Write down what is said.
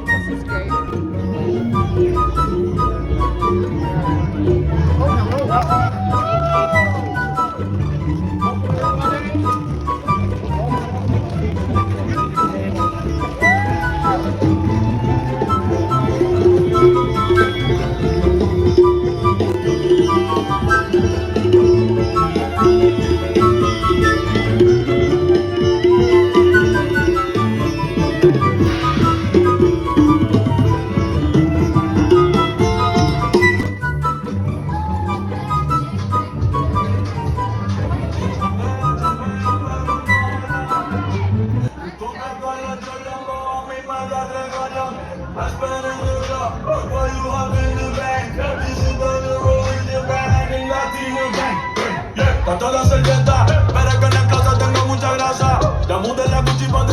This is great. Oh no, wow. Con toda servieta, pero que en el closet tengo mucha grasa. Ya mudé la Gucci pa'